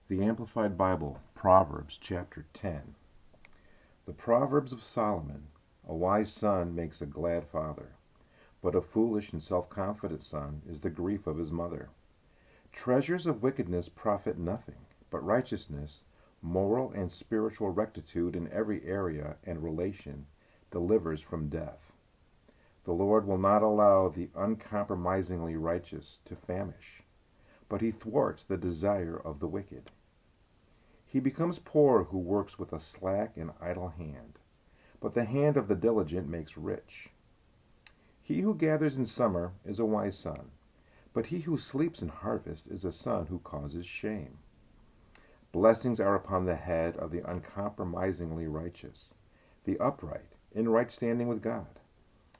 The Amplified Bible, Proverbs chapter 10. The Proverbs of Solomon. A wise son makes a glad father, but a foolish and self-confident son is the grief of his mother. Treasures of wickedness profit nothing, but righteousness, moral and spiritual rectitude in every area and relation, delivers from death. The Lord will not allow the uncompromisingly righteous to famish, but he thwarts the desire of the wicked. He becomes poor who works with a slack and idle hand, but the hand of the diligent makes rich. He who gathers in summer is a wise son, but he who sleeps in harvest is a son who causes shame. Blessings are upon the head of the uncompromisingly righteous, the upright, in right standing with God,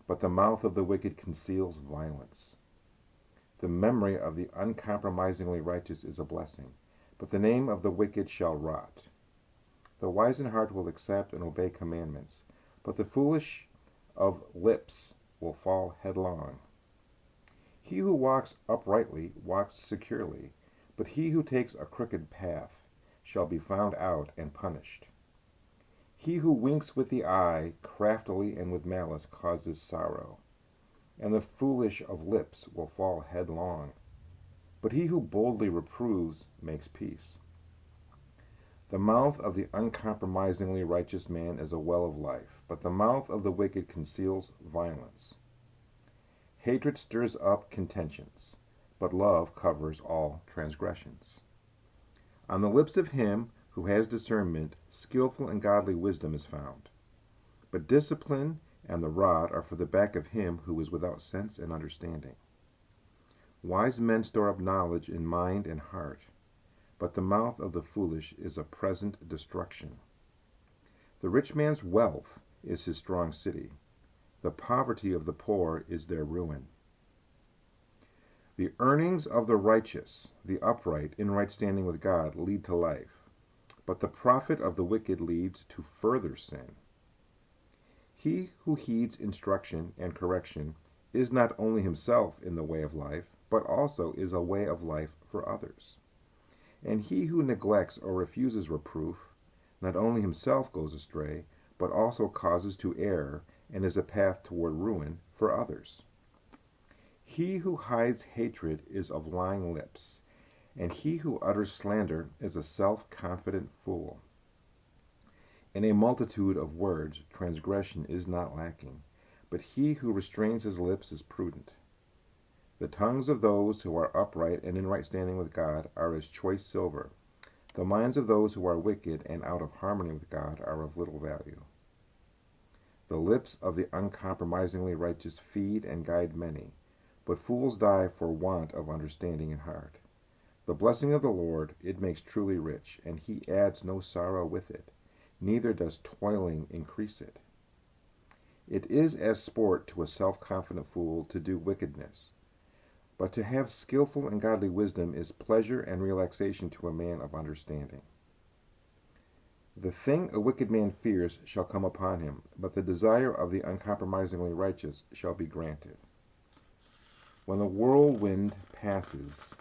but the mouth of the wicked conceals violence. The memory of the uncompromisingly righteous is a blessing, but the name of the wicked shall rot. The wise in heart will accept and obey commandments, but the foolish of lips will fall headlong. He who walks uprightly walks securely, but he who takes a crooked path shall be found out and punished. He who winks with the eye craftily and with malice causes sorrow, and the foolish of lips will fall headlong. But he who boldly reproves makes peace. The mouth of the uncompromisingly righteous man is a well of life, but the mouth of the wicked conceals violence. Hatred stirs up contentions, but love covers all transgressions. On the lips of him who has discernment, skillful and godly wisdom is found. But discipline and the rod are for the back of him who is without sense and understanding. Wise men store up knowledge in mind and heart, but the mouth of the foolish is a present destruction. The rich man's wealth is his strong city. The poverty of the poor is their ruin. The earnings of the righteous, the upright, in right standing with God, lead to life, but the profit of the wicked leads to further sin. He who heeds instruction and correction is not only himself in the way of life, but also is a way of life for others. And he who neglects or refuses reproof, not only himself goes astray, but also causes to err and is a path toward ruin for others. He who hides hatred is of lying lips, and he who utters slander is a self-confident fool. In a multitude of words transgression is not lacking, but he who restrains his lips is prudent. The tongues of those who are upright and in right standing with God are as choice silver. The minds of those who are wicked and out of harmony with God are of little value. The lips of the uncompromisingly righteous feed and guide many, but fools die for want of understanding in heart. The blessing of the Lord, it makes truly rich, and he adds no sorrow with it, neither does toiling increase it. It is as sport to a self-confident fool to do wickedness, but to have skillful and godly wisdom is pleasure and relaxation to a man of understanding. The thing a wicked man fears shall come upon him, but the desire of the uncompromisingly righteous shall be granted. When the whirlwind passes,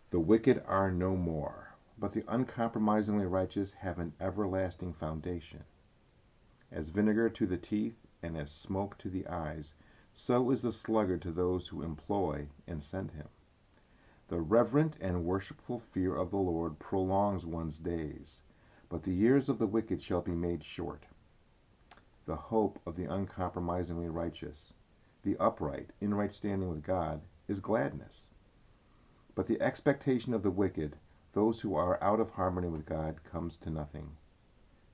the wicked are no more, but the uncompromisingly righteous have an everlasting foundation. As vinegar to the teeth and as smoke to the eyes, so is the sluggard to those who employ and send him. The reverent and worshipful fear of the Lord prolongs one's days, but the years of the wicked shall be made short. The hope of the uncompromisingly righteous, the upright, in right standing with God, is gladness. But the expectation of the wicked, those who are out of harmony with God, comes to nothing.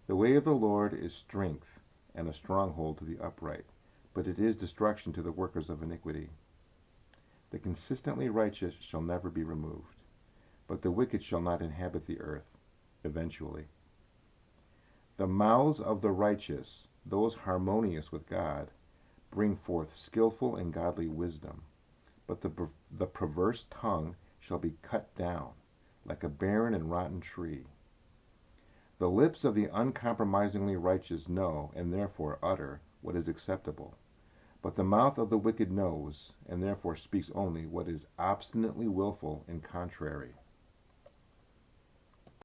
The way of the Lord is strength and a stronghold to the upright, but it is destruction to the workers of iniquity. The consistently righteous shall never be removed, but the wicked shall not inhabit the earth, eventually. The mouths of the righteous, those harmonious with God, bring forth skillful and godly wisdom, but the perverse tongue shall be cut down, like a barren and rotten tree. The lips of the uncompromisingly righteous know, and therefore utter, what is acceptable, But the mouth of the wicked knows, and therefore speaks only what is obstinately willful and contrary.